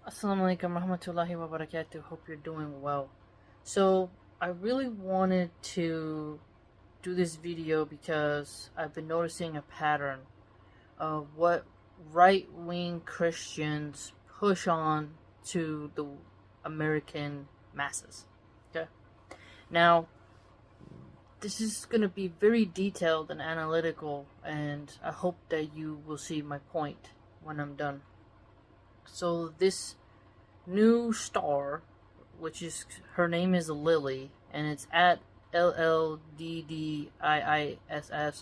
Assalamu alaikum warahmatullahi wabarakatuh. Hope you're doing well. So, I really wanted to do this video because I've been noticing a pattern of what right-wing Christians push on to the American masses. Okay? Now, this is going to be very detailed and analytical, and I hope that you will see my point when I'm done. So, this new star, which is her name is Lily, and it's at llddiiss.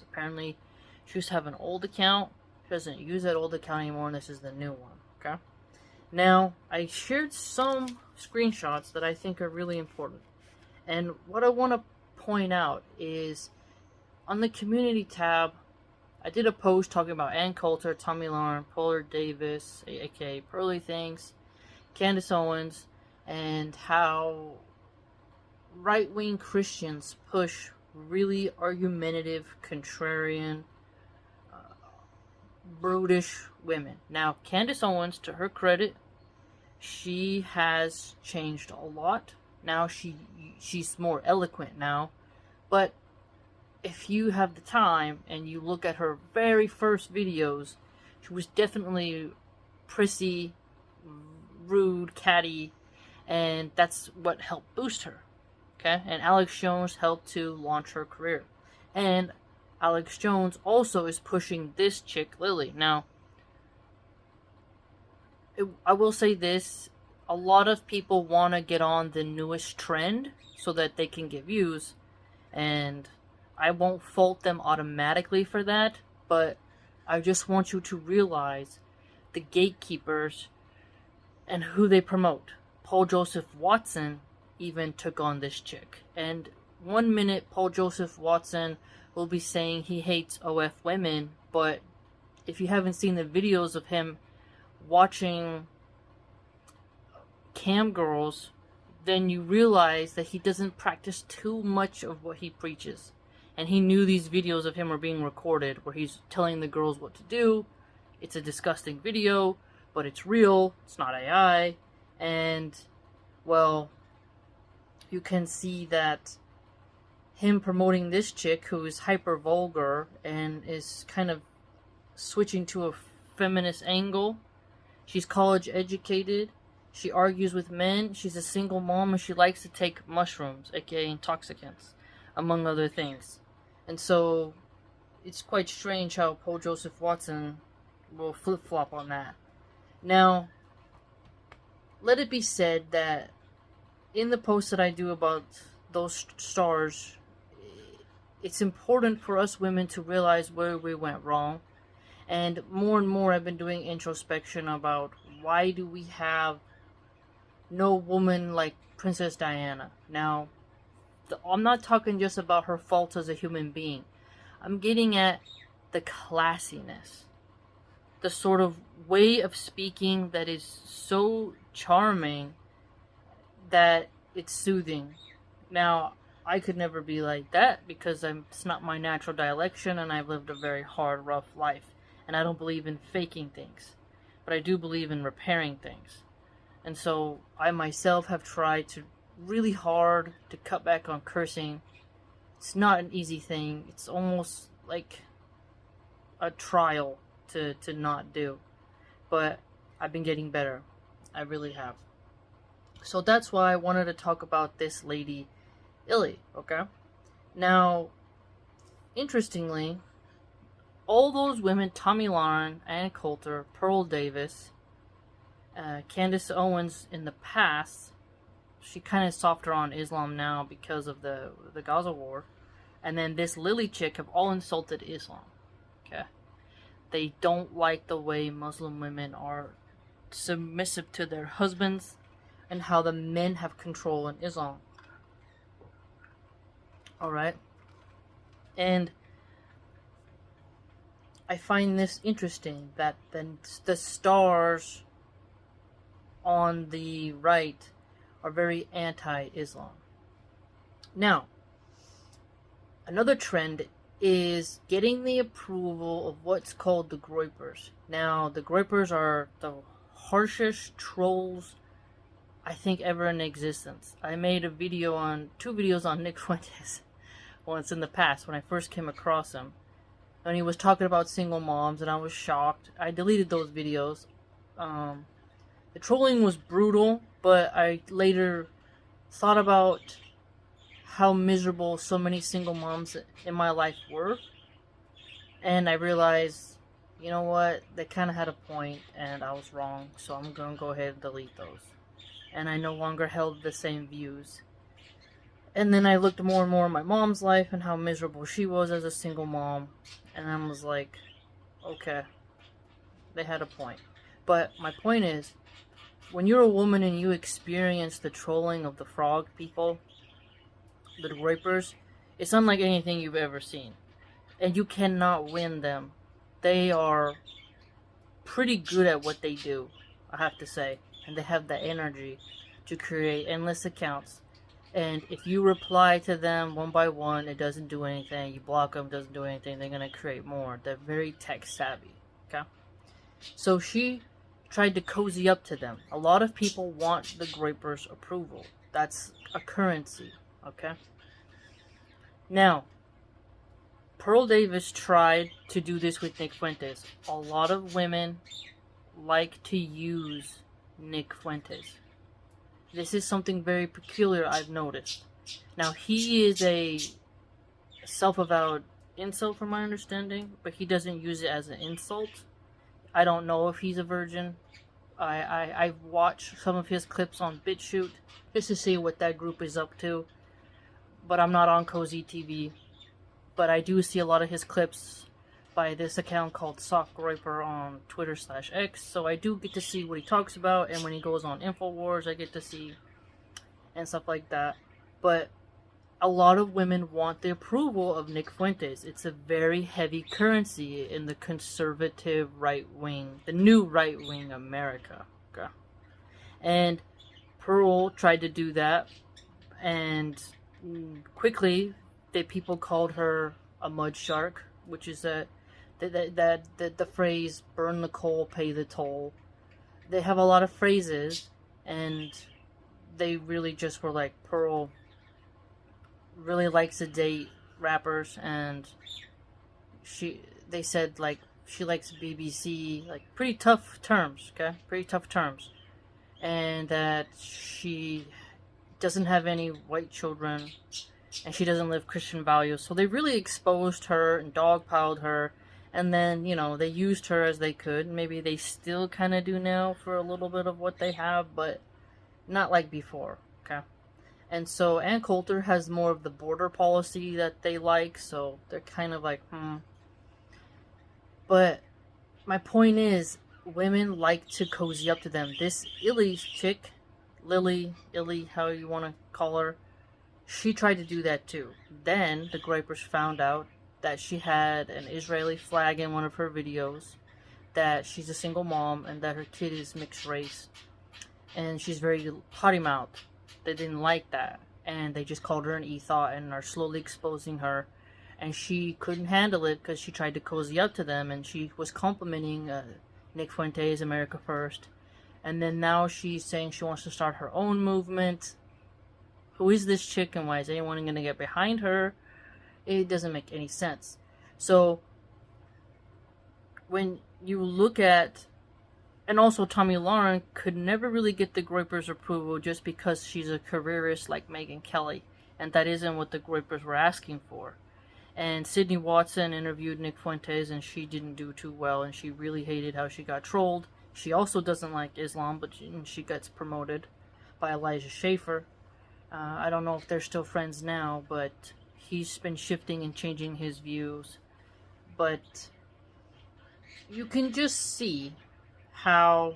Apparently, she used to have an old account. She doesn't use that old account anymore, and this is the new one. Okay. Now, I shared some screenshots that I think are really important, and what I want to point out is on the community tab. I did a post talking about Ann Coulter, Tommy Lauren, Polar Davis, aka Pearly Things, Candace Owens, and how right-wing Christians push really argumentative, contrarian, brutish women. Now, Candace Owens, to her credit, she has changed a lot. Now she's more eloquent now, but if you have the time and you look at her very first videos, she was definitely prissy, rude, catty, and that's what helped boost her. Okay, and Alex Jones helped to launch her career, and Alex Jones also is pushing this chick Lily. Now, I will say this: a lot of people want to get on the newest trend so that they can get views, and I won't fault them automatically for that, but I just want you to realize the gatekeepers and who they promote. Paul Joseph Watson even took on this chick. And 1 minute Paul Joseph Watson will be saying he hates OF women, but if you haven't seen the videos of him watching cam girls, then you realize that he doesn't practice too much of what he preaches. And he knew these videos of him were being recorded where he's telling the girls what to do. It's a disgusting video, but it's real. It's not AI. And, well, you can see that him promoting this chick who is hyper vulgar and is kind of switching to a feminist angle. She's college educated. She argues with men. She's a single mom and she likes to take mushrooms, aka intoxicants, among other things. And so, it's quite strange how Paul Joseph Watson will flip-flop on that. Now, let it be said that in the post that I do about those stars, it's important for us women to realize where we went wrong. And more I've been doing introspection about why do we have no woman like Princess Diana. Now, I'm not talking just about her faults as a human being. I'm getting at the classiness. The sort of way of speaking that is so charming that it's soothing. Now, I could never be like that because it's not my natural dialect, and I've lived a very hard, rough life. And I don't believe in faking things. But I do believe in repairing things. And so, I myself have tried to really hard to cut back on cursing. It's not an easy thing. It's almost like a trial to not do. But I've been getting better. I really have. So that's why I wanted to talk about this lady, Illy, okay? Now, interestingly, all those women, Tommy Lauren, Ann Coulter, Pearl Davis, Candace Owens in the past, she kind of softer on Islam now because of the Gaza war. And then this Lily chick have all insulted Islam. Okay? They don't like the way Muslim women are submissive to their husbands and how the men have control in Islam. Alright? And I find this interesting that the stars on the right are very anti-Islam. Now, another trend is getting the approval of what's called the groypers. Now, the groypers are the harshest trolls I think ever in existence. I made two videos on Nick Fuentes once in the past when I first came across him. And he was talking about single moms, and I was shocked. I deleted those videos. The trolling was brutal, but I later thought about how miserable so many single moms in my life were. And I realized, you know what, they kind of had a point, and I was wrong. So I'm going to go ahead and delete those. And I no longer held the same views. And then I looked more and more at my mom's life and how miserable she was as a single mom. And I was like, okay, they had a point. But my point is, when you're a woman and you experience the trolling of the frog people, the groypers, it's unlike anything you've ever seen. And you cannot win them. They are pretty good at what they do, I have to say. And they have the energy to create endless accounts. And if you reply to them one by one, it doesn't do anything. You block them, doesn't do anything. They're going to create more. They're very tech savvy. Okay? So she tried to cozy up to them. A lot of people want the groyper's approval. That's a currency. Okay? Now, Pearl Davis tried to do this with Nick Fuentes. A lot of women like to use Nick Fuentes. This is something very peculiar I've noticed. Now, he is a self-avowed incel from my understanding, but he doesn't use it as an insult. I don't know if he's a virgin. I've watched some of his clips on BitChute just to see what that group is up to. But I'm not on Cozy TV. But I do see a lot of his clips by this account called Sock Groyper on Twitter/X. So I do get to see what he talks about. And when he goes on InfoWars, I get to see and stuff like that. But a lot of women want the approval of Nick Fuentes. It's a very heavy currency in the conservative right wing, the new right wing America. Okay? And Pearl tried to do that, and quickly people called her a mud shark, which is the phrase "burn the coal, pay the toll." They have a lot of phrases, and they really just were like, Pearl really likes to date rappers, and they said like she likes BBC, like pretty tough terms, okay? Pretty tough terms. And that she doesn't have any white children, and she doesn't live Christian values. So they really exposed her and dogpiled her, and then, you know, they used her as they could. Maybe they still kind of do now for a little bit of what they have, but not like before, okay? And so Ann Coulter has more of the border policy that they like, so they're kind of like, But my point is, women like to cozy up to them. This Illy's chick, Lily, how you want to call her, she tried to do that too. Then the groypers found out that she had an Israeli flag in one of her videos, that she's a single mom, and that her kid is mixed race. And she's very potty mouthed. They didn't like that, and they just called her an e-thought and are slowly exposing her. And she couldn't handle it because she tried to cozy up to them, and she was complimenting Nick Fuentes, America First. And then now she's saying she wants to start her own movement. Who is this chick, and why is anyone going to get behind her? It doesn't make any sense. So when you look at, and also Tommy Lauren could never really get the groypers' approval just because she's a careerist like Megyn Kelly, and that isn't what the groypers were asking for. And Sydney Watson interviewed Nick Fuentes, and she didn't do too well, and she really hated how she got trolled. She also doesn't like Islam, but she gets promoted by Elijah Schaffer. I don't know if they're still friends now, but he's been shifting and changing his views. But you can just see how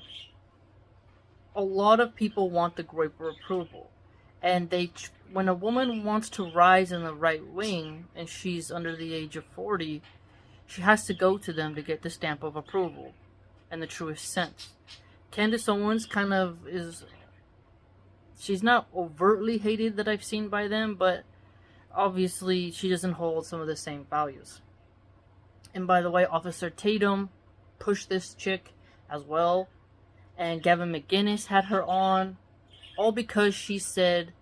a lot of people want the groyper approval. And when a woman wants to rise in the right wing, and she's under the age of 40, she has to go to them to get the stamp of approval, in the truest sense. Candace Owens kind of is, she's not overtly hated that I've seen by them, but obviously she doesn't hold some of the same values. And by the way, Officer Tatum pushed this chick as well. and Gavin McInnes had her on, all because she said,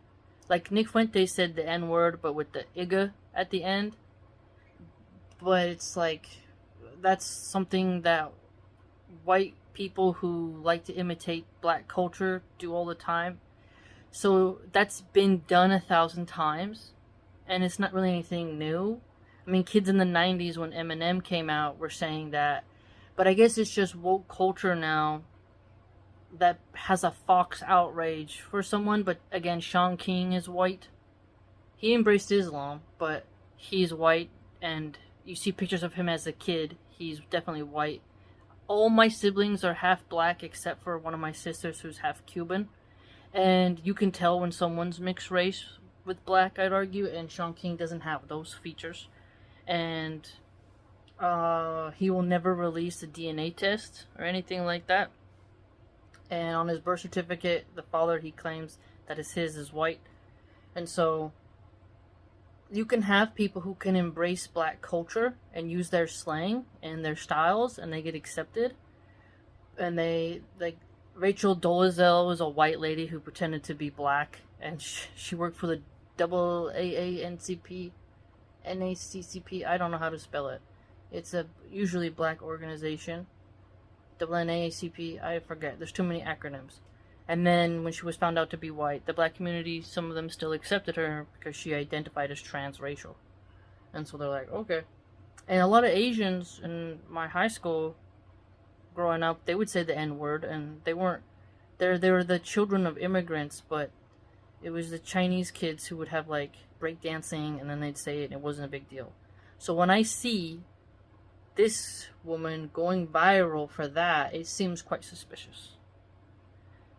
like Nick Fuentes said the N-word, but with the "iga" at the end. But it's like, that's something that white people who like to imitate black culture do all the time. So that's been done 1,000 times, and it's not really anything new. I mean, kids in the 90s when Eminem came out were saying that, but I guess it's just woke culture now that has a Fox outrage for someone. But again, Sean King is white. He embraced Islam, but he's white, and you see pictures of him as a kid. He's definitely white. All my siblings are half black except for one of my sisters who's half Cuban. And you can tell when someone's mixed race with black, I'd argue, and Sean King doesn't have those features. And he will never release a DNA test or anything like that. And on his birth certificate, the father he claims that is his is white. And so you can have people who can embrace black culture and use their slang and their styles, and they get accepted. And they, like, Rachel Dolezal was a white lady who pretended to be black, and she worked for the AANCP, NACCP, I don't know how to spell it. It's a usually black organization. NAACP, I forget. There's too many acronyms. And then when she was found out to be white, the black community, some of them still accepted her because she identified as transracial. And so they're like, okay. And a lot of Asians in my high school growing up, they would say the N-word, and they were the children of immigrants, but it was the Chinese kids who would have like breakdancing, and then they'd say it, and it wasn't a big deal. So when I see this woman going viral for that, it seems quite suspicious.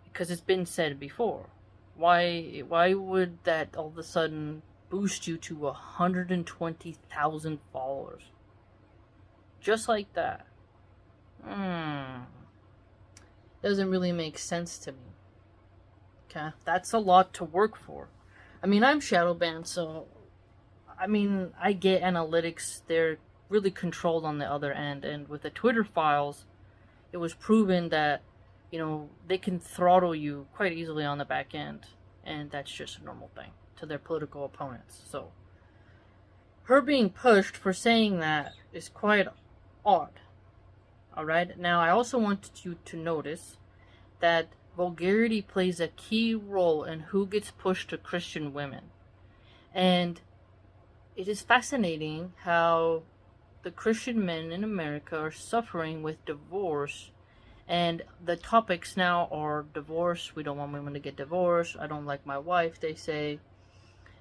Because it's been said before. Why would that all of a sudden boost you to 120,000 followers? Just like that. Doesn't really make sense to me. Okay, that's a lot to work for. I mean, I'm shadow banned, so I mean, I get analytics. They're really controlled on the other end, and with the Twitter files, it was proven that, you know, they can throttle you quite easily on the back end, and that's just a normal thing to their political opponents. So her being pushed for saying that is quite odd. Alright, now I also want you to notice that vulgarity plays a key role in who gets pushed to Christian women. And it is fascinating how the Christian men in America are suffering with divorce, and the topics now are divorce. We don't want women to get divorced. I don't like my wife, they say.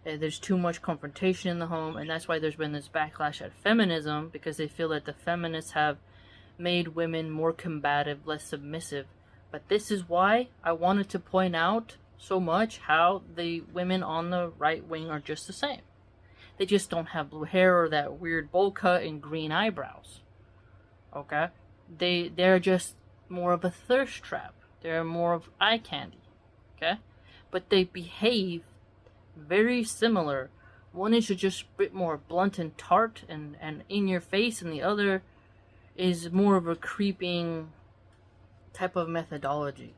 There's too much confrontation in the home, and that's why there's been this backlash at feminism, because they feel that the feminists have made women more combative, less submissive. But this is why I wanted to point out so much how the women on the right wing are just the same. They just don't have blue hair or that weird bowl cut and green eyebrows. Okay? They're just more of a thirst trap. They're more of eye candy. Okay? But they behave very similar. One is just a bit more blunt and tart and in your face, and the other is more of a creeping type of methodology.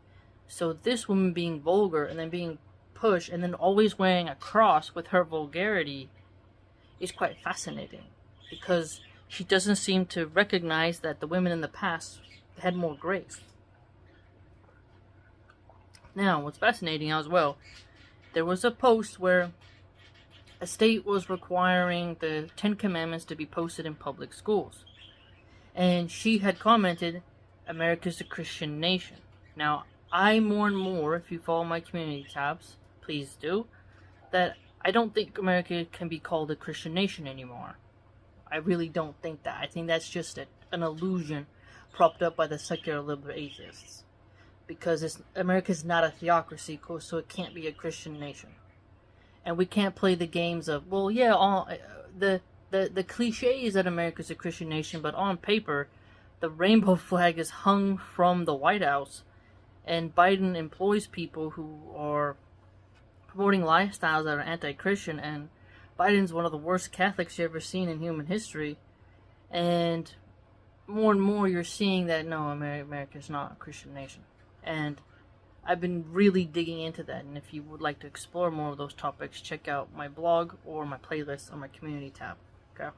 So this woman being vulgar and then being pushed and then always wearing a cross with her vulgarity is quite fascinating, because she doesn't seem to recognize that the women in the past had more grace. Now, what's fascinating as well, there was a post where a state was requiring the 10 Commandments to be posted in public schools. And she had commented, America's a Christian nation. Now, I more and more, if you follow my community tabs, please do, that I don't think America can be called a Christian nation anymore. I really don't think that. I think that's just an illusion propped up by the secular liberal atheists. Because America's not a theocracy, so it can't be a Christian nation. And we can't play the games of, well, yeah, the cliche is that America's a Christian nation, but on paper, the rainbow flag is hung from the White House, and Biden employs people who are promoting lifestyles that are anti-Christian, and Biden's one of the worst Catholics you've ever seen in human history. And more and more you're seeing that, no, America's not a Christian nation. And I've been really digging into that, and if you would like to explore more of those topics, check out my blog or my playlist on my community tab. Okay?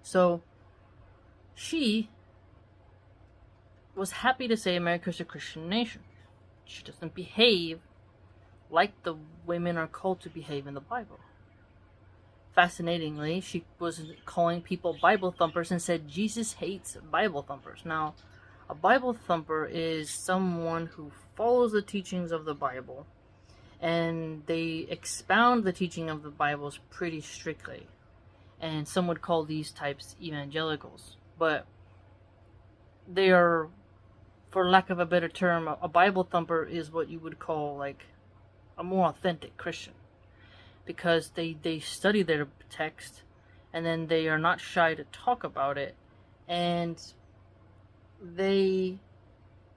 So, she was happy to say America's a Christian nation. She doesn't behave like the women are called to behave in the Bible. Fascinatingly, she was calling people Bible thumpers and said Jesus hates Bible thumpers. Now, a Bible thumper is someone who follows the teachings of the Bible, and they expound the teaching of the Bibles pretty strictly. And some would call these types evangelicals. But they are, for lack of a better term, a Bible thumper is what you would call like a more authentic Christian. Because they study their text, and then they are not shy to talk about it, and they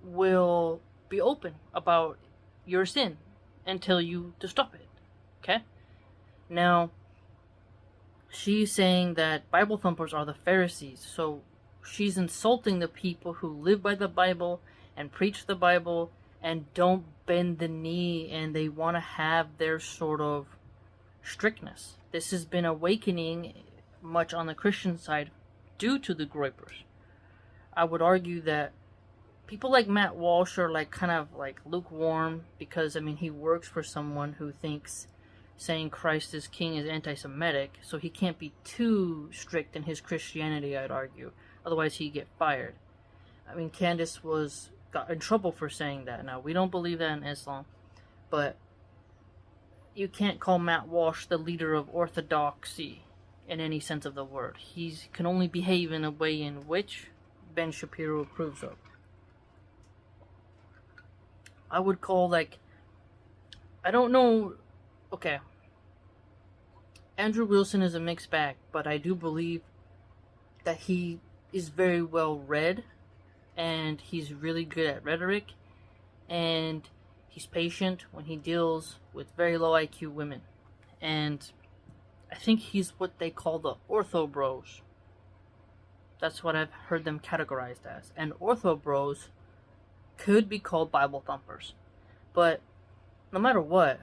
will be open about your sin and tell you to stop it. Okay? Now, she's saying that Bible thumpers are the Pharisees, so she's insulting the people who live by the Bible and preach the Bible and don't bend the knee, and they want to have their sort of strictness. This has been awakening much on the Christian side due to the groypers. I would argue that people like Matt Walsh are like kind of like lukewarm, because I mean he works for someone who thinks saying Christ is king is anti-Semitic, so he can't be too strict in his Christianity, I'd argue. Otherwise he'd get fired. I mean, Candace got in trouble for saying that. Now, we don't believe that in Islam, but you can't call Matt Walsh the leader of orthodoxy in any sense of the word. He can only behave in a way in which Ben Shapiro approves of. I would call, like, I don't know, okay, Andrew Wilson is a mixed bag, but I do believe that he is very well read, and he's really good at rhetoric, and he's patient when he deals with very low IQ women. And I think he's what they call the ortho bros. That's what I've heard them categorized as. And ortho bros could be called Bible thumpers. But no matter what,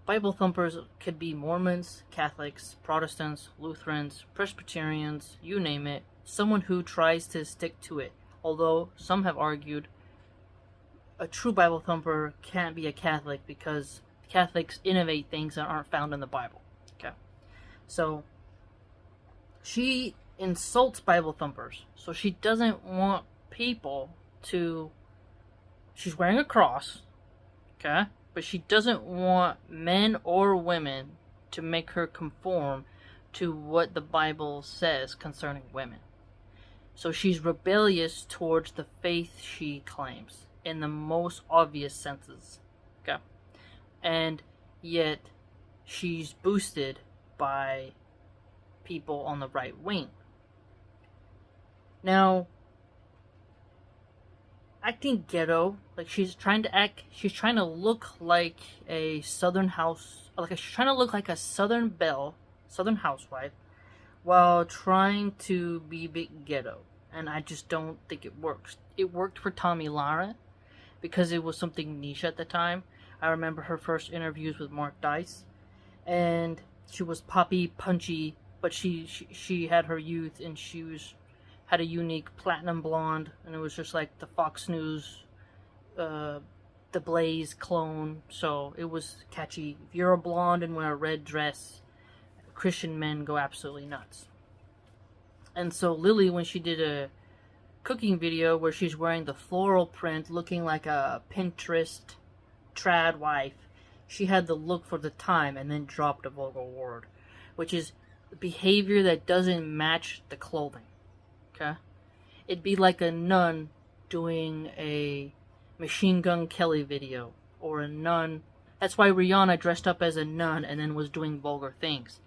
Bible thumpers could be Mormons, Catholics, Protestants, Lutherans, Presbyterians, you name it. Someone who tries to stick to it. Although some have argued a true Bible thumper can't be a Catholic because Catholics innovate things that aren't found in the Bible. Okay. So she insults Bible thumpers. So she doesn't want people to... She's wearing a cross. Okay. But she doesn't want men or women to make her conform to what the Bible says concerning women. So she's rebellious towards the faith she claims in the most obvious senses. Okay. And yet she's boosted by people on the right wing. Now, acting ghetto, like she's trying to look like a southern she's trying to look like a southern belle, southern housewife, while trying to be a bit ghetto. And I just don't think it works. It worked for Tommy Lara because it was something niche at the time. I remember her first interviews with Mark Dice, and she was poppy, punchy, but she had her youth, and had a unique platinum blonde, and it was just like the Fox News, the Blaze clone. So it was catchy. If you're a blonde and wear a red dress, Christian men go absolutely nuts. And so Lily, when she did a cooking video where she's wearing the floral print, looking like a Pinterest trad wife, she had the look for the time and then dropped a vulgar word, which is behavior that doesn't match the clothing. Okay? It'd be like a nun doing a Machine Gun Kelly video, or a nun. That's why Rihanna dressed up as a nun and then was doing vulgar things,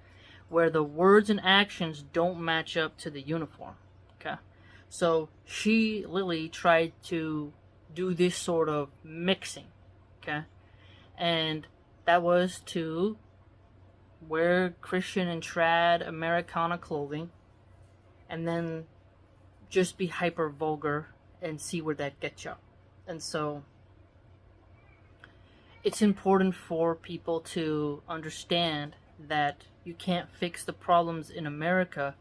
where the words and actions don't match up to the uniform. Okay? So Lily, tried to do this sort of mixing. Okay? And that was to wear Christian and trad Americana clothing, and then just be hyper vulgar and see where that gets you. And so it's important for people to understand that you can't fix the problems in America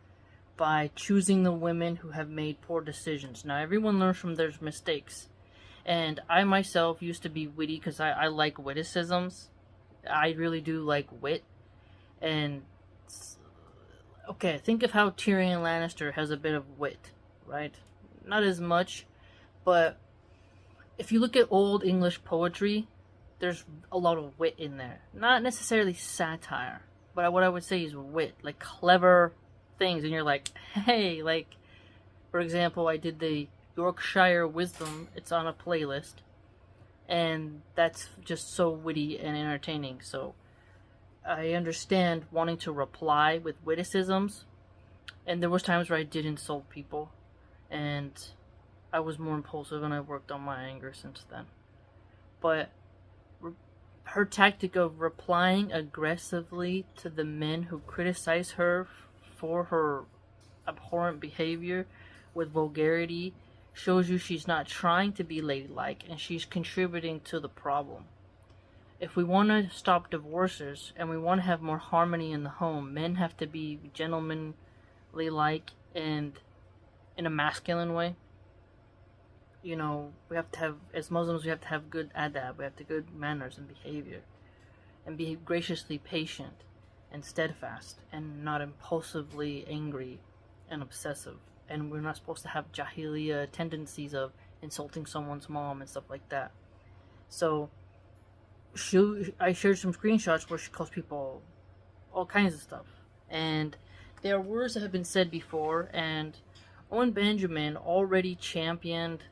by choosing the women who have made poor decisions. Now, everyone learns from their mistakes. And I myself used to be witty because I like witticisms. I really do like wit. And, okay, think of how Tyrion Lannister has a bit of wit, right? Not as much, but if you look at old English poetry, there's a lot of wit in there. Not necessarily satire, but what I would say is wit, like clever things. And you're like, hey, like, for example, I did the Yorkshire Wisdom. It's on a playlist. And that's just so witty and entertaining. So I understand wanting to reply with witticisms. And there was times where I did insult people. And I was more impulsive, and I worked on my anger since then. But her tactic of replying aggressively to the men who criticize her for her abhorrent behavior with vulgarity shows you she's not trying to be ladylike, and she's contributing to the problem. If we want to stop divorces and we want to have more harmony in the home, men have to be gentlemanly like and in a masculine way. You know, we have to have, as Muslims, we have to have good adab, we have to have good manners and behavior, and be graciously patient and steadfast, and not impulsively angry and obsessive. And we're not supposed to have jahiliya tendencies of insulting someone's mom and stuff like that. So, I shared some screenshots where she calls people all kinds of stuff. And there are words that have been said before, and Owen Benjamin already championed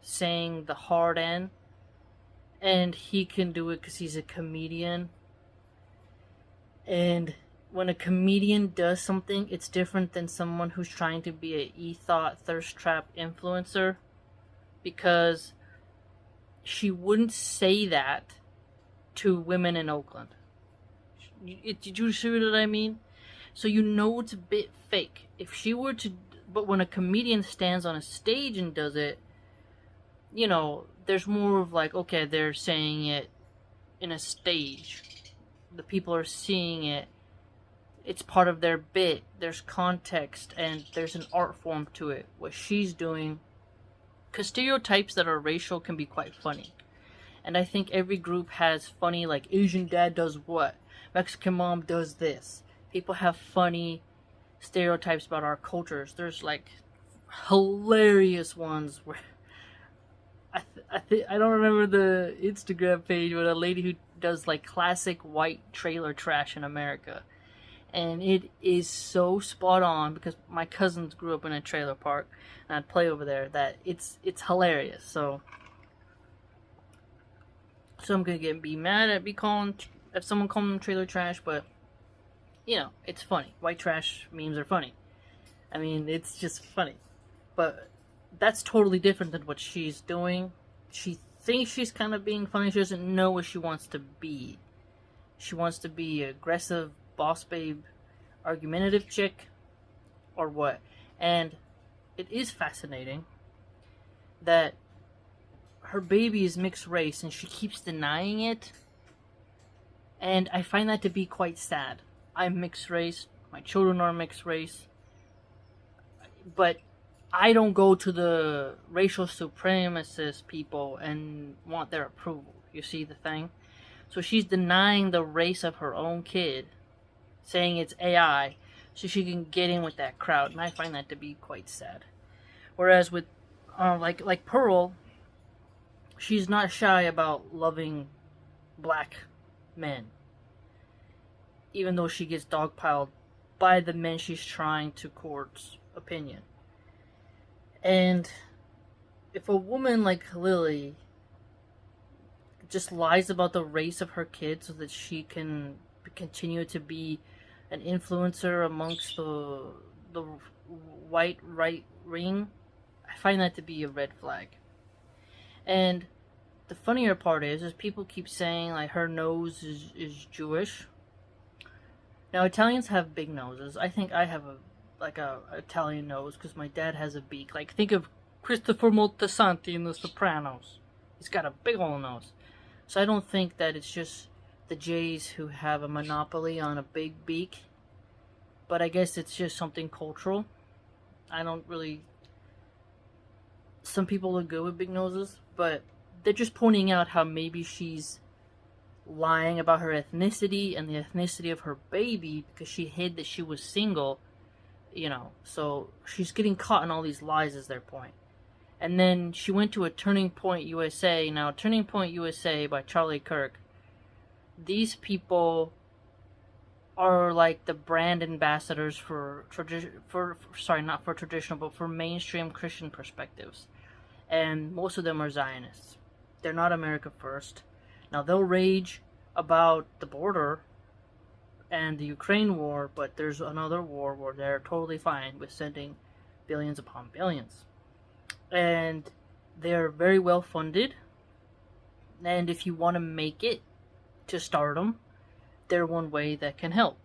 saying the hard N, and he can do it because he's a comedian. And when a comedian does something, it's different than someone who's trying to be a e-thought thirst trap influencer, because she wouldn't say that to women in Oakland. Did you see what I mean? So you know it's a bit fake. If she were to, but when a comedian stands on a stage and does it, you know, there's more of like, okay, they're saying it in a stage. The people are seeing it. It's part of their bit. There's context and there's an art form to it. What she's doing, because stereotypes that are racial can be quite funny. And I think every group has funny, like, Asian dad does what? Mexican mom does this. People have funny stereotypes about our cultures. There's, like, hilarious ones where I don't remember the Instagram page, but a lady who does like classic white trailer trash in America, and it is so spot on because my cousins grew up in a trailer park and I'd play over there. That it's hilarious. So I'm gonna be mad at if someone calling them trailer trash, but you know, it's funny. White trash memes are funny. I mean, it's just funny, but that's totally different than what she's doing. She thinks she's kind of being funny. She doesn't know what she wants to be. She wants to be aggressive, boss babe, argumentative chick, or what? And it is fascinating that her baby is mixed race and she keeps denying it. And I find that to be quite sad. I'm mixed race. My children are mixed race. But I don't go to the racial supremacist people and want their approval. You see the thing? So she's denying the race of her own kid, saying it's AI, so she can get in with that crowd. And I find that to be quite sad. Whereas with, like Pearl, she's not shy about loving black men, even though she gets dogpiled by the men she's trying to court's opinion. And if a woman like Lily just lies about the race of her kid so that she can continue to be an influencer amongst the white right ring, I find that to be a red flag. And the funnier part is people keep saying like her nose is Jewish. Now Italians have big noses. I think I have a Italian nose because my dad has a beak. Like, think of Christopher Moltisanti in The Sopranos. He's got a big old nose. So I don't think that it's just the Jays who have a monopoly on a big beak, but I guess it's just something cultural. I don't really. Some people look good with big noses, but they're just pointing out how maybe she's lying about her ethnicity and the ethnicity of her baby because she hid that she was single, so she's getting caught in all these lies is their point. And then she went to a Turning Point USA. Now, Turning Point USA by Charlie Kirk, these people are like the brand ambassadors for not for traditional, but for mainstream Christian perspectives. And most of them are Zionists. They're not America First. Now, they'll rage about the border and the Ukraine war, but there's another war where they're totally fine with sending billions upon billions. And they're very well funded. And if you want to make it to stardom, they're one way that can help.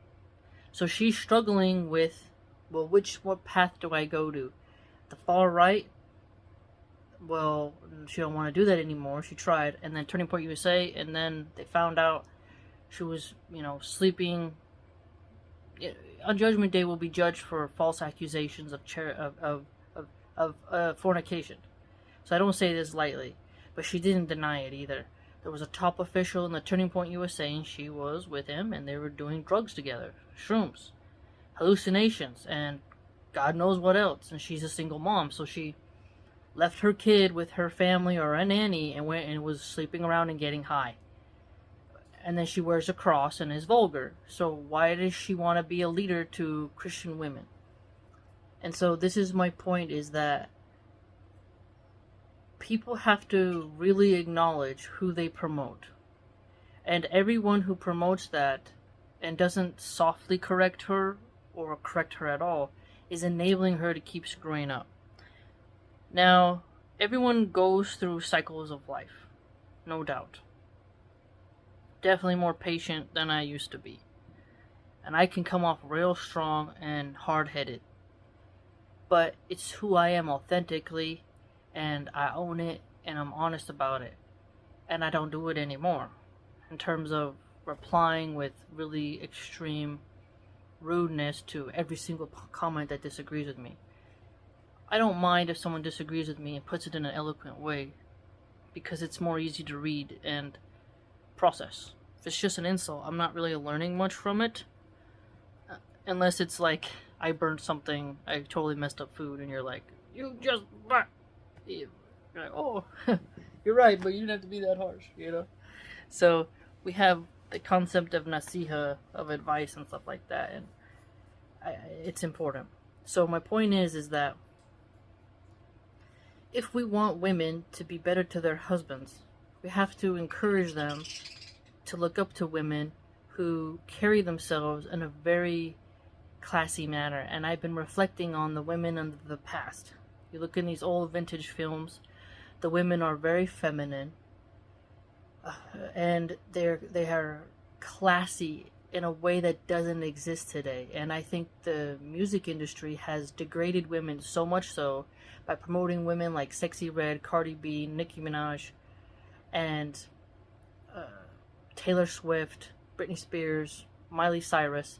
So she's struggling with, well, what path do I go to? The far right? Well, she don't want to do that anymore. She tried, and then Turning Point USA, and then they found out she was, sleeping. On Judgment Day, will be judged for false accusations of fornication. So I don't say this lightly, but she didn't deny it either. There was a top official in the Turning Point USA, and she was with him, and they were doing drugs together, shrooms, hallucinations, and God knows what else. And she's a single mom, so she left her kid with her family or a nanny and went and was sleeping around and getting high. And then she wears a cross and is vulgar. So why does she want to be a leader to Christian women? And so this is my point, is that people have to really acknowledge who they promote. And everyone who promotes that and doesn't softly correct her or correct her at all is enabling her to keep screwing up. Now, everyone goes through cycles of life, no doubt. Definitely more patient than I used to be. And I can come off real strong and hard-headed. But it's who I am authentically, and I own it, and I'm honest about it. And I don't do it anymore. In terms of replying with really extreme rudeness to every single comment that disagrees with me. I don't mind if someone disagrees with me and puts it in an eloquent way, because it's more easy to read and process. If it's just an insult, I'm not really learning much from it. Unless it's like, I burned something, I totally messed up food, and you're like, you just... You're like, oh, you're right, but you didn't have to be that harsh, So, we have the concept of nasiha, of advice and stuff like that, and it's important. So my point is that if we want women to be better to their husbands, we have to encourage them to look up to women who carry themselves in a very classy manner. And I've been reflecting on the women of the past. You look in these old vintage films, the women are very feminine, and they are classy in a way that doesn't exist today. And I think the music industry has degraded women so much so by promoting women like Sexy Red, Cardi B, Nicki Minaj, and Taylor Swift, Britney Spears, Miley Cyrus.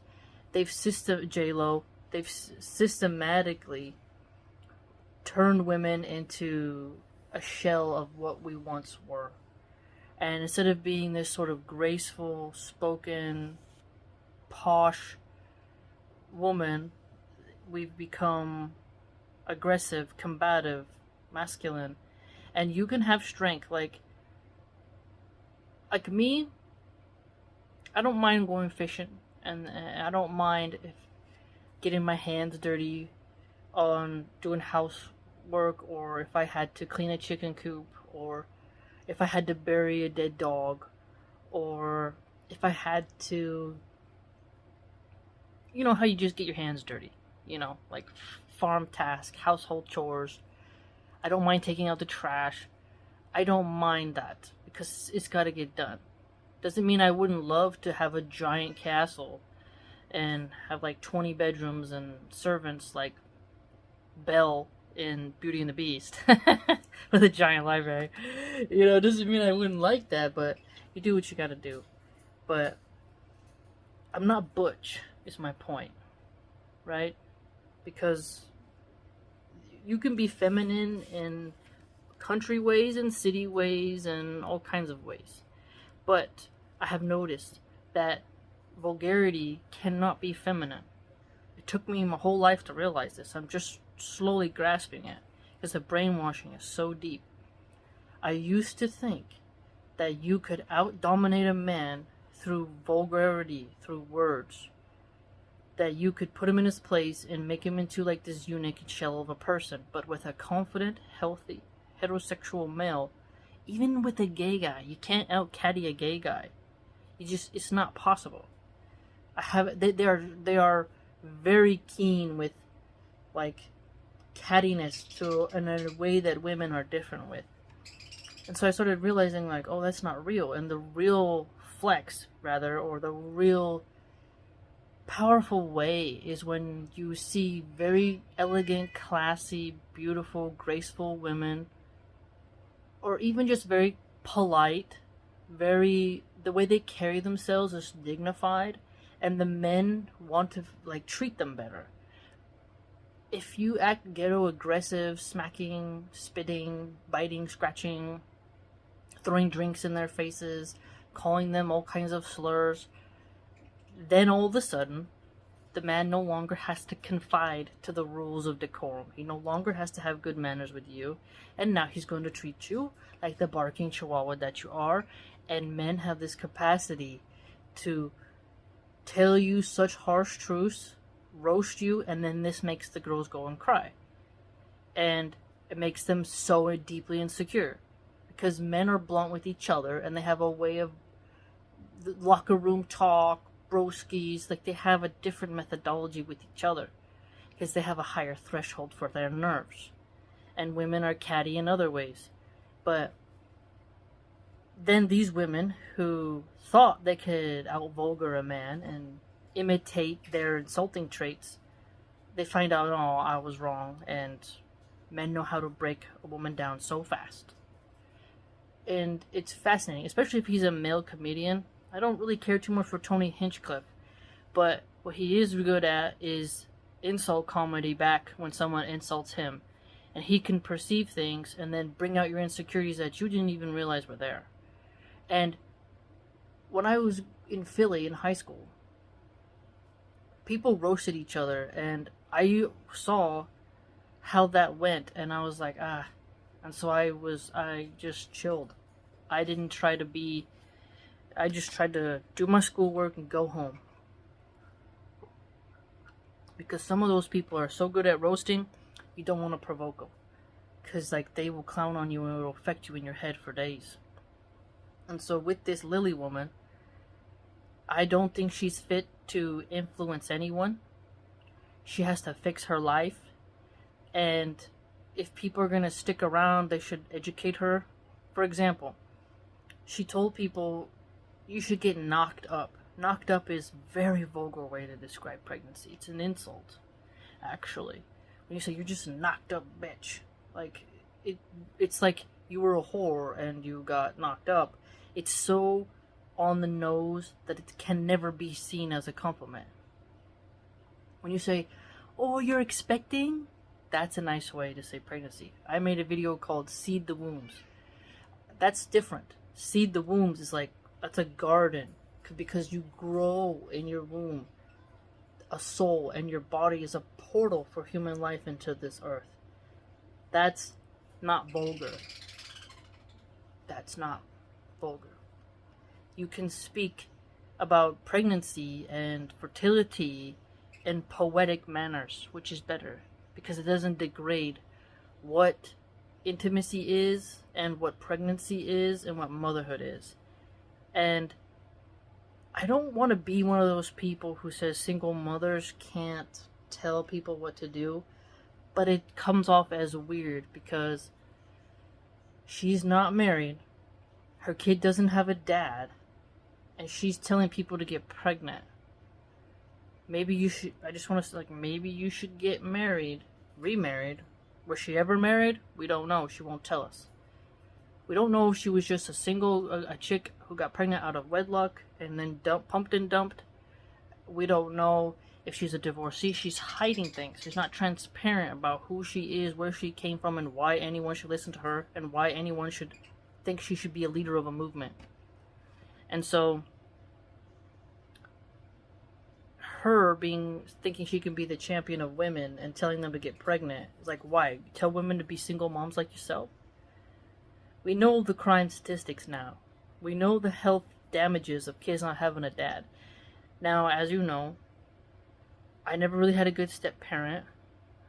J-Lo, they've systematically turned women into a shell of what we once were. And instead of being this sort of graceful, spoken, posh woman, we've become aggressive, combative, masculine. And you can have strength. Like me, I don't mind going fishing. And I don't mind if getting my hands dirty on doing housework, or if I had to clean a chicken coop, or if I had to bury a dead dog, or if I had to, how you just get your hands dirty, like farm tasks, household chores. I don't mind taking out the trash. I don't mind that, because it's got to get done. Doesn't mean I wouldn't love to have a giant castle and have like 20 bedrooms and servants like Belle in Beauty and the Beast with a giant library. Doesn't mean I wouldn't like that, but You do what you gotta do. But I'm not butch, is my point, right? Because you can be feminine in country ways and city ways and all kinds of ways. But I have noticed that vulgarity cannot be feminine. It took me my whole life to realize this. I'm just slowly grasping it because the brainwashing is so deep. I used to think that you could out-dominate a man through vulgarity, through words. That you could put him in his place and make him into like this unique shell of a person. But with a confident, healthy, heterosexual male, even with a gay guy, you can't out-caddy a gay guy. It's not possible. They are very keen with like cattiness in a way that women are different with. And so I started realizing like, oh, that's not real. And the real flex, rather, or the real powerful way is when you see very elegant, classy, beautiful, graceful women, or even just very polite, the way they carry themselves is dignified, and the men want to like treat them better. If you act ghetto aggressive, smacking, spitting, biting, scratching, throwing drinks in their faces, calling them all kinds of slurs, then all of a sudden, the man no longer has to confide to the rules of decorum. He no longer has to have good manners with you, and now he's going to treat you like the barking chihuahua that you are. And men have this capacity to tell you such harsh truths, roast you, and then this makes the girls go and cry. And it makes them so deeply insecure. Because men are blunt with each other, and they have a way of locker room talk, broskies, like they have a different methodology with each other. Because they have a higher threshold for their nerves. And women are catty in other ways. But then these women who thought they could out-vulgar a man and imitate their insulting traits, they find out, oh, I was wrong, and men know how to break a woman down so fast. And it's fascinating, especially if he's a male comedian. I don't really care too much for Tony Hinchcliffe, but what he is good at is insult comedy back when someone insults him. And he can perceive things and then bring out your insecurities that you didn't even realize were there. And when I was in Philly in high school, people roasted each other, and I saw how that went, and I was like, and so I just chilled. I didn't try to be, I just tried to do my schoolwork and go home. Because some of those people are so good at roasting, you don't want to provoke them. Because like they will clown on you and it will affect you in your head for days. And so with this Lily woman, I don't think she's fit to influence anyone. She has to fix her life. And if people are going to stick around, they should educate her. For example, she told people you should get knocked up. Knocked up is a very vulgar way to describe pregnancy. It's an insult, actually. When you say you're just a knocked up bitch, like it's like you were a whore and you got knocked up. It's so on the nose that it can never be seen as a compliment. When you say, oh, you're expecting, that's a nice way to say pregnancy. I made a video called Seed the Wombs. That's different. Seed the Wombs is like, that's a garden, because you grow in your womb a soul, and your body is a portal for human life into this earth. That's not vulgar. That's not vulgar. You can speak about pregnancy and fertility in poetic manners, which is better, because it doesn't degrade what intimacy is and what pregnancy is and what motherhood is. And I don't want to be one of those people who says single mothers can't tell people what to do, but it comes off as weird because she's not married, her kid doesn't have a dad, and she's telling people to get pregnant. Maybe you should, I just want to say, like, maybe you should get married, remarried. Was she ever married? We don't know. She won't tell us. We don't know if she was just a chick who got pregnant out of wedlock and then pumped and dumped. We don't know if she's a divorcee. She's hiding things. She's not transparent about who she is, where she came from, and why anyone should listen to her, and why anyone should think she should be a leader of a movement. And so her thinking she can be the champion of women and telling them to get pregnant is like, why? Tell women to be single moms like yourself? We know the crime statistics now. We know the health damages of kids not having a dad. Now, as you know, I never really had a good step-parent.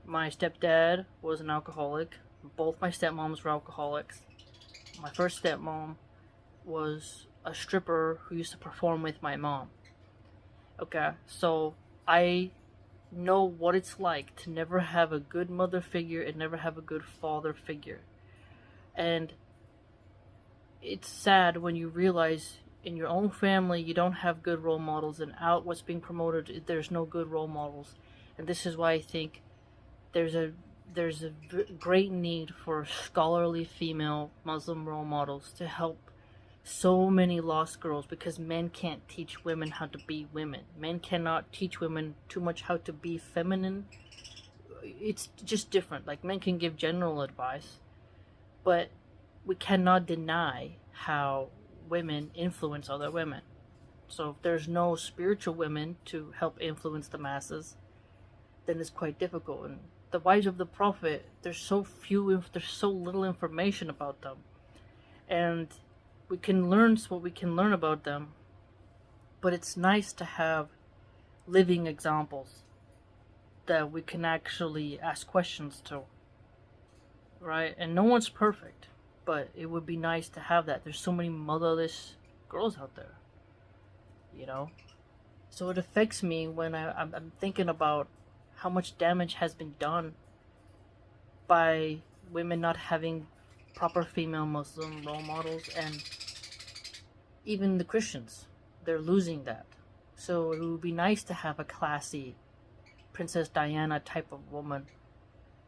My stepdad was an alcoholic. Both my stepmoms were alcoholics. My first stepmom was a stripper who used to perform with my mom. Okay, so I know what it's like to never have a good mother figure and never have a good father figure. And it's sad when you realize in your own family you don't have good role models, and out what's being promoted there's no good role models. And this is why I think there's a great need for scholarly female Muslim role models to help so many lost girls, because men can't teach women how to be women. Men cannot teach women too much how to be feminine. It's just different. Like, men can give general advice, but we cannot deny how women influence other women. So if there's no spiritual women to help influence the masses, then it's quite difficult. And the wives of the prophet, there's so little information about them, and we can learn what we can learn about them, but it's nice to have living examples that we can actually ask questions to, right? And no one's perfect, but it would be nice to have that. There's so many motherless girls out there, you know? So it affects me when I'm thinking about how much damage has been done by women not having proper female Muslim role models, and even the Christians, they're losing that. So it would be nice to have a classy Princess Diana type of woman.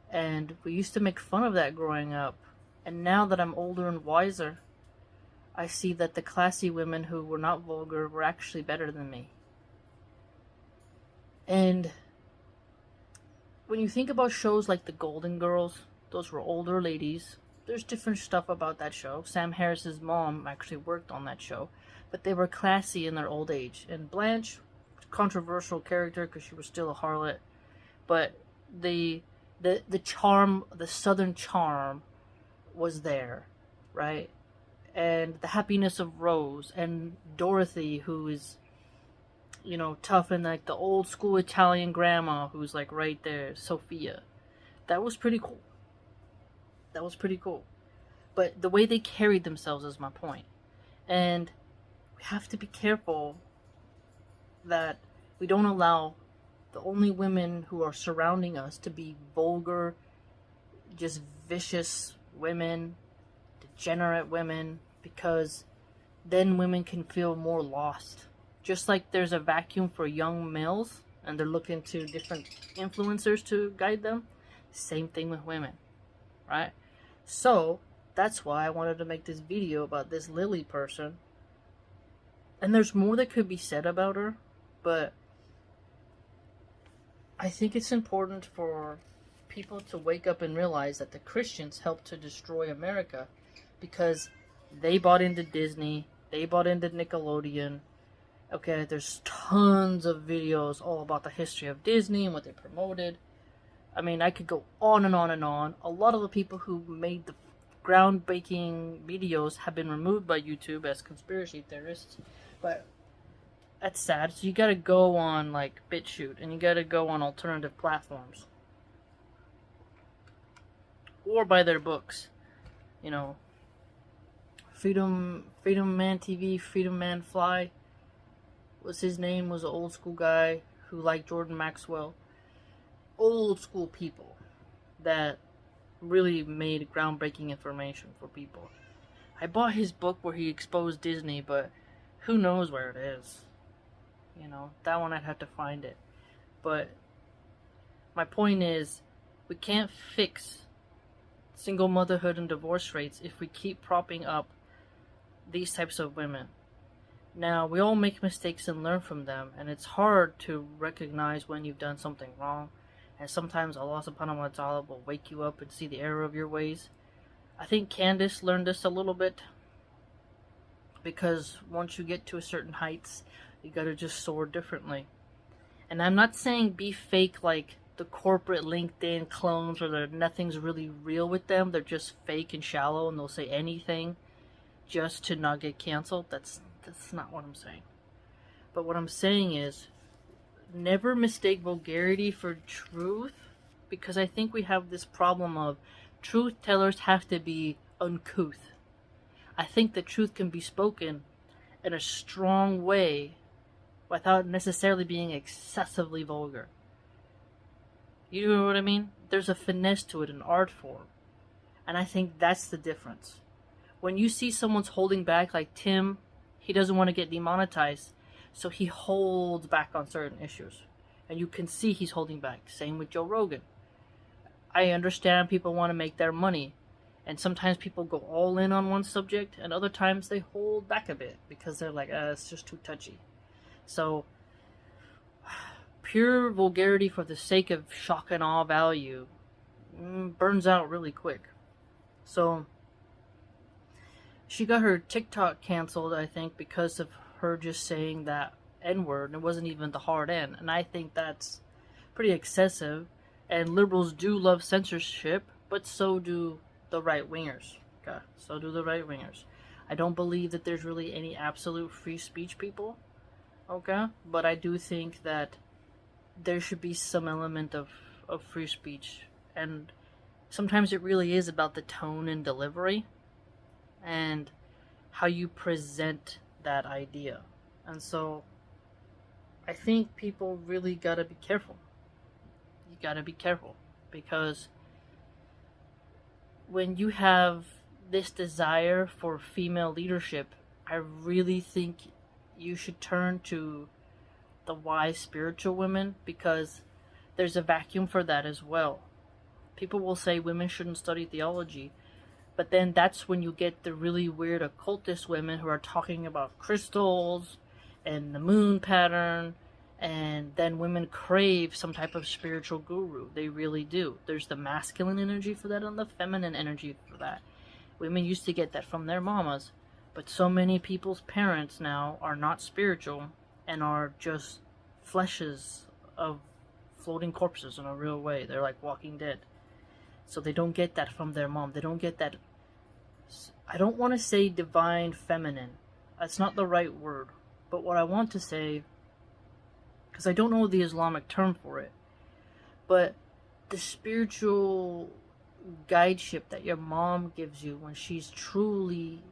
And we used to make fun of that growing up. And now that I'm older and wiser, I see that the classy women who were not vulgar were actually better than me. And when you think about shows like The Golden Girls, those were older ladies. There's different stuff about that show. Sam Harris's mom actually worked on that show, but they were classy in their old age. And Blanche, controversial character because she was still a harlot, but the charm, the southern charm was there, right? And the happiness of Rose and Dorothy, who is, you know, tough, and like the old school Italian grandma who's like right there, Sophia. That was pretty cool. That was pretty cool. But the way they carried themselves is my point. And we have to be careful that we don't allow the only women who are surrounding us to be vulgar, just vicious women, degenerate women, because then women can feel more lost. Just like there's a vacuum for young males and they're looking to different influencers to guide them, same thing with women, right? So that's why I wanted to make this video about this Lily person. And there's more that could be said about her, but I think it's important for people to wake up and realize that the Christians helped to destroy America because they bought into Disney, they bought into Nickelodeon. Okay, there's tons of videos all about the history of Disney and what they promoted. I mean, I could go on and on and on. A lot of the people who made the groundbreaking videos have been removed by YouTube as conspiracy theorists. But that's sad. So you gotta go on, like, BitChute, and you gotta go on alternative platforms. Or buy their books. You know, Freedom Man TV, Freedom Man Fly. What's his name? Was an old school guy who liked Jordan Maxwell. Old school people that really made groundbreaking information for people. I bought his book where he exposed Disney, but who knows where it is. You know, that one I'd have to find it. But my point is, we can't fix single motherhood and divorce rates if we keep propping up these types of women. Now, we all make mistakes and learn from them, and it's hard to recognize when you've done something wrong, and sometimes Allah subhanahu wa ta'ala will wake you up and see the error of your ways. I think Candace learned this a little bit, because once you get to a certain heights, you gotta just soar differently. And I'm not saying be fake like the corporate LinkedIn clones where nothing's really real with them. They're just fake and shallow and they'll say anything just to not get canceled. That's not what I'm saying. But what I'm saying is, never mistake vulgarity for truth, because I think we have this problem of truth tellers have to be uncouth. I think the truth can be spoken in a strong way without necessarily being excessively vulgar. You know what I mean? There's a finesse to it, an art form. And I think that's the difference. When you see someone's holding back, like Tim, he doesn't want to get demonetized, so he holds back on certain issues. And you can see he's holding back. Same with Joe Rogan. I understand people want to make their money, and sometimes people go all in on one subject, and other times they hold back a bit because they're like, it's just too touchy. So, pure vulgarity for the sake of shock and awe value burns out really quick. So, she got her TikTok canceled, I think, because of her just saying that N-word. It wasn't even the hard N. And I think that's pretty excessive. And liberals do love censorship, but so do the right-wingers. Okay? So do the right-wingers. I don't believe that there's really any absolute free speech people. Okay? But I do think that there should be some element of free speech. And sometimes it really is about the tone and delivery and how you present that idea. And so I think people really gotta be careful. You gotta be careful, because when you have this desire for female leadership, I really think you should turn to the wise spiritual women, because there's a vacuum for that as well. People will say women shouldn't study theology, but then that's when you get the really weird occultist women who are talking about crystals and the moon pattern, and then women crave some type of spiritual guru. They really do. There's the masculine energy for that and the feminine energy for that. Women used to get that from their mamas, but so many people's parents now are not spiritual and are just fleshes of floating corpses in a real way. They're like Walking Dead. So they don't get that from their mom. They don't get that. I don't want to say divine feminine. That's not the right word. But what I want to say, because I don't know the Islamic term for it, but the spiritual guideship that your mom gives you when she's truly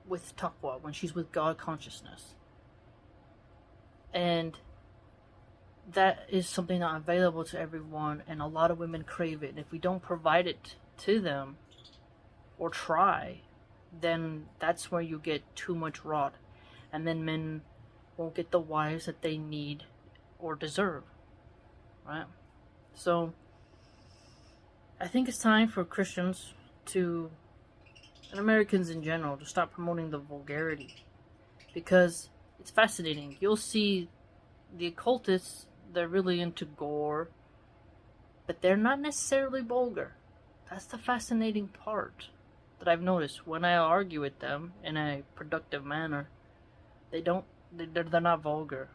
with taqwa, when she's with God consciousness. And that is something not available to everyone, and a lot of women crave it. And if we don't provide it to them, or try, then that's where you get too much rot. And then men won't get the wives that they need or deserve. Right? So, I think it's time for Christians to, and Americans in general, to stop promoting the vulgarity. Because it's fascinating. You'll see the occultists, they're really into gore, but they're not necessarily vulgar. That's the fascinating part that I've noticed. When I argue with them in a productive manner, they're not vulgar.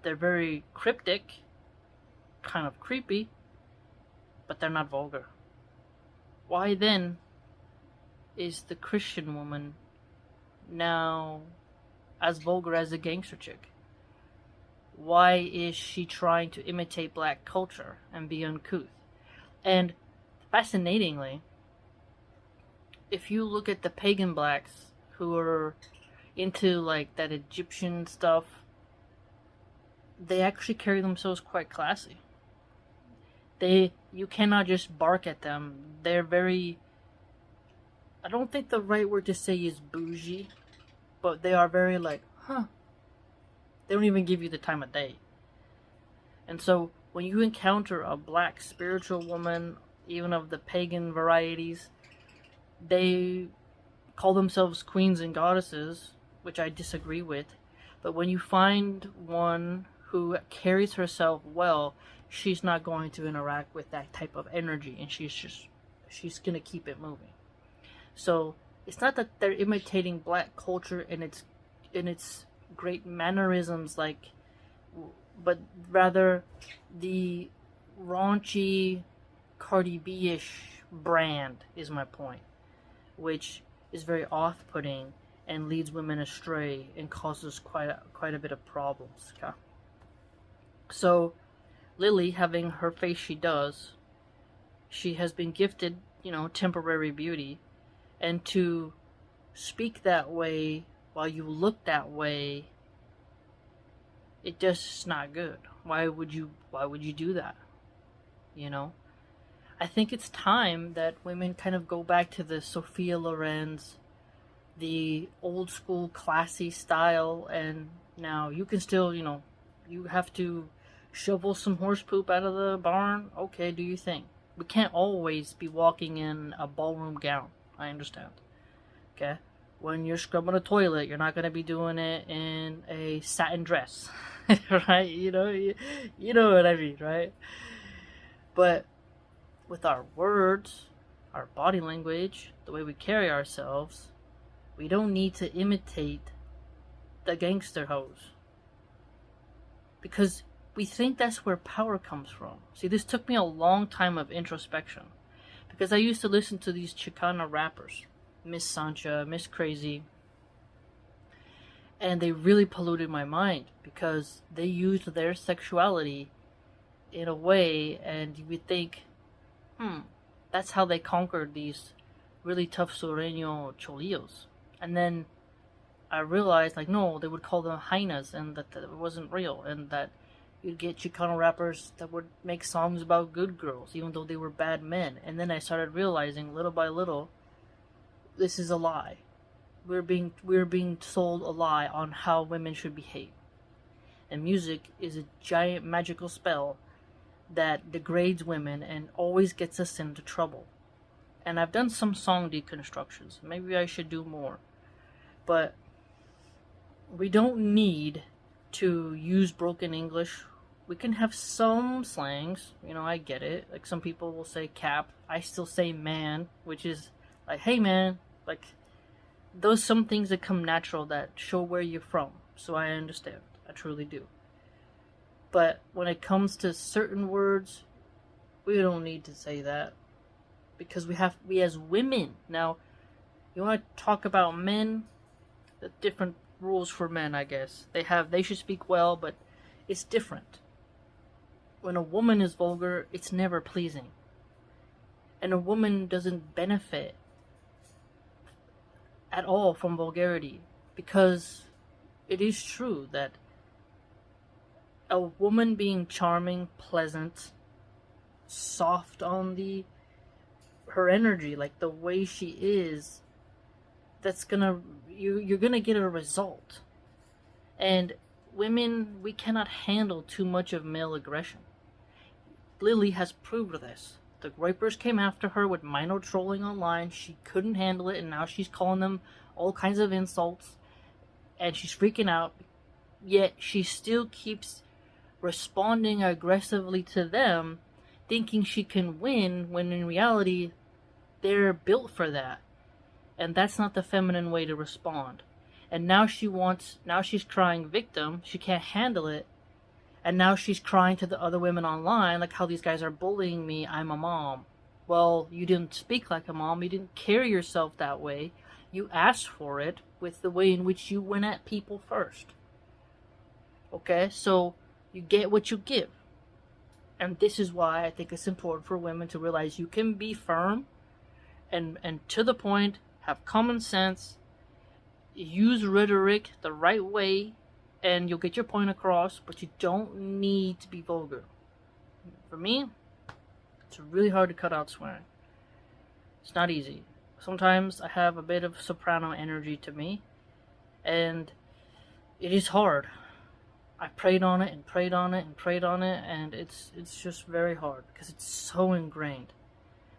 They're very cryptic, kind of creepy, but they're not vulgar. Why then is the Christian woman now as vulgar as a gangster chick? Why is she trying to imitate black culture and be uncouth? And fascinatingly, if you look at the pagan blacks who are into like that Egyptian stuff, they actually carry themselves quite classy. You cannot just bark at them. They're very, I don't think the right word to say is bougie, but they are very like, huh. They don't even give you the time of day. And so when you encounter a black spiritual woman, even of the pagan varieties, they call themselves queens and goddesses, which I disagree with. But when you find one who carries herself well, she's not going to interact with that type of energy, and she's gonna keep it moving. So it's not that they're imitating black culture in its great mannerisms, but rather the raunchy Cardi B-ish brand is my point, which is very off-putting and leads women astray and causes quite a bit of problems. Okay? So Lily, having her face she does, she has been gifted, temporary beauty, and to speak that way while you look that way, it just not good. Why would you do that? I think it's time that women kind of go back to the Sophia Loren's, the old school classy style, and now you can still, you have to shovel some horse poop out of the barn. Okay, do your thing. We can't always be walking in a ballroom gown. I understand. Okay? When you're scrubbing a toilet, you're not going to be doing it in a satin dress. Right? You know what I mean, right? But with our words, our body language, the way we carry ourselves, we don't need to imitate the gangster hoes. Because we think that's where power comes from. See, this took me a long time of introspection. Because I used to listen to these Chicana rappers, Miss Sancha, Miss Crazy, and they really polluted my mind because they used their sexuality in a way, and you would think, that's how they conquered these really tough Sureño cholillos. And then I realized, no, they would call them hyenas, and that it wasn't real, and that you'd get Chicano rappers that would make songs about good girls, even though they were bad men. And then I started realizing, little by little, this is a lie. We're being sold a lie on how women should behave. And music is a giant magical spell that degrades women and always gets us into trouble. And I've done some song deconstructions. Maybe I should do more. But we don't need to use broken English. We can have some slangs. I get it. Like, some people will say cap. I still say man, which is like, hey man. Like, those some things that come natural that show where you're from. So I understand. I truly do. But when it comes to certain words, we don't need to say that. Because we as women. Now, you want to talk about men? The different rules for men, I guess. They should speak well, but it's different. When a woman is vulgar, it's never pleasing. And a woman doesn't benefit at all from vulgarity, because it is true that a woman being charming, pleasant, soft on her energy, like the way she is, you're gonna get a result. And women, we cannot handle too much of male aggression. Lily has proved this. The groypers came after her with minor trolling online. She couldn't handle it, and now she's calling them all kinds of insults, and she's freaking out. Yet she still keeps responding aggressively to them, thinking she can win, when in reality they're built for that. And that's not the feminine way to respond. And now she's crying victim. She can't handle it. And now she's crying to the other women online, like how these guys are bullying me. I'm a mom. Well, you didn't speak like a mom. You didn't carry yourself that way. You asked for it with the way in which you went at people first. Okay? So you get what you give. And this is why I think it's important for women to realize you can be firm and to the point, have common sense, use rhetoric the right way, and you'll get your point across, but you don't need to be vulgar. For me, it's really hard to cut out swearing. It's not easy. Sometimes I have a bit of soprano energy to me, and it is hard. I prayed on it and prayed on it and prayed on it, and it's just very hard because it's so ingrained.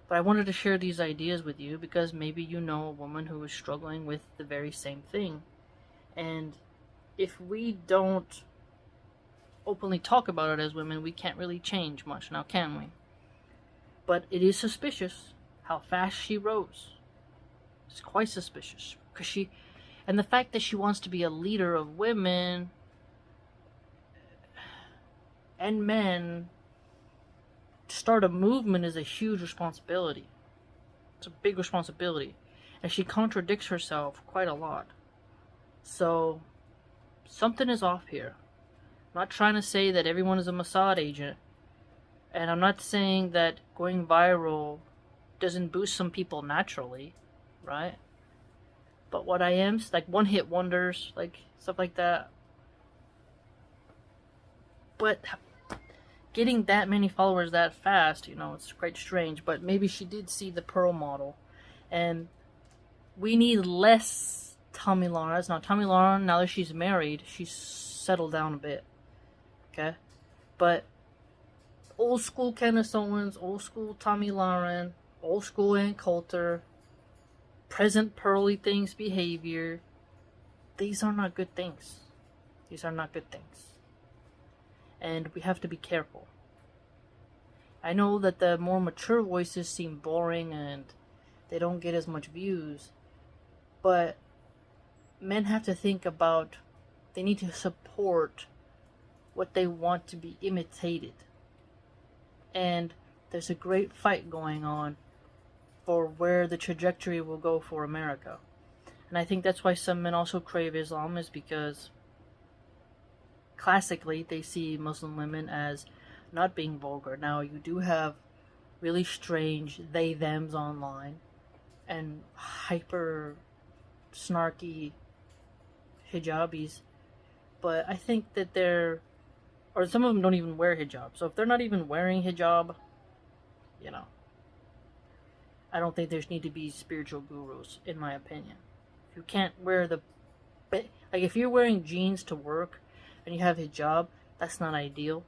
But I wanted to share these ideas with you because maybe you know a woman who is struggling with the very same thing. And if we don't openly talk about it as women, we can't really change much now, can we? But it is suspicious how fast she rose. It's quite suspicious. And the fact that she wants to be a leader of women and men, to start a movement is a huge responsibility. It's a big responsibility. And she contradicts herself quite a lot. So, something is off here. I'm not trying to say that everyone is a Mossad agent. And I'm not saying that going viral doesn't boost some people naturally, right? But what I am, like one-hit wonders, like stuff like that. But getting that many followers that fast, you know, it's quite strange. But maybe she did see the Pearl model. And we need less Tomi Lahren. Now, Tomi Lahren, now that she's married, she's settled down a bit. Okay? But old school Candace Owens, old school Tomi Lahren, old school Ann Coulter, present pearly things behavior, these are not good things. These are not good things. And we have to be careful. I know that the more mature voices seem boring and they don't get as much views, but men have to think about, they need to support what they want to be imitated. And there's a great fight going on for where the trajectory will go for America. And I think that's why some men also crave Islam, is because classically they see Muslim women as not being vulgar. Now, you do have really strange they-thems online and hyper snarky hijabis, but I think that or some of them don't even wear hijab. So if they're not even wearing hijab, you know, I don't think there's need to be spiritual gurus, in my opinion. If you can't wear like if you're wearing jeans to work and you have hijab, that's not ideal.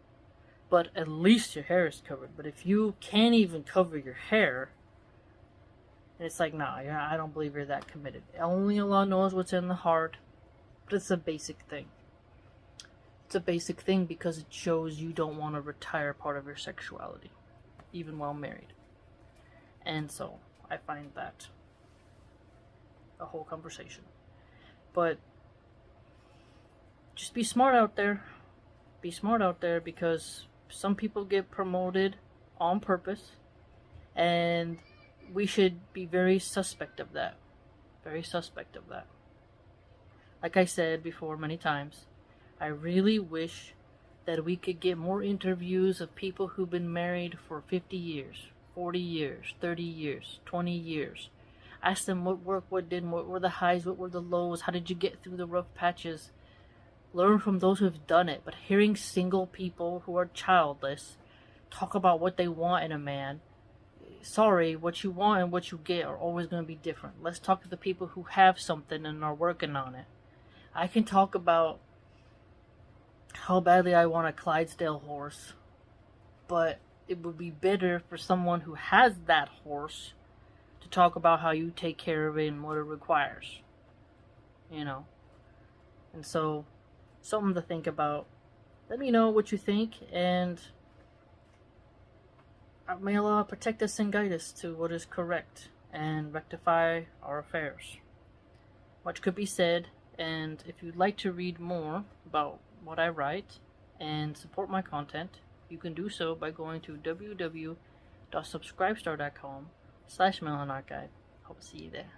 But at least your hair is covered. But if you can't even cover your hair, it's like, nah, I don't believe you're that committed. Only Allah knows what's in the heart. But it's a basic thing. It's a basic thing because it shows you don't want to retire part of your sexuality, even while married. And so, I find that a whole conversation. But just be smart out there. Be smart out there, because some people get promoted on purpose, and we should be very suspect of that. Very suspect of that. Like I said before many times, I really wish that we could get more interviews of people who've been married for 50 years, 40 years, 30 years, 20 years. Ask them what worked, what didn't, what were the highs, what were the lows, how did you get through the rough patches. Learn from those who've done it. But hearing single people who are childless talk about what they want in a man, sorry, what you want and what you get are always going to be different. Let's talk to the people who have something and are working on it. I can talk about how badly I want a Clydesdale horse, but it would be better for someone who has that horse to talk about how you take care of it and what it requires. You know? And so, something to think about. Let me know what you think, and may Allah protect us and guide us to what is correct and rectify our affairs. Much could be said, and if you'd like to read more about what I write and support my content, you can do so by going to www.subscribestar.com/MilahanArchive. Hope to see you there.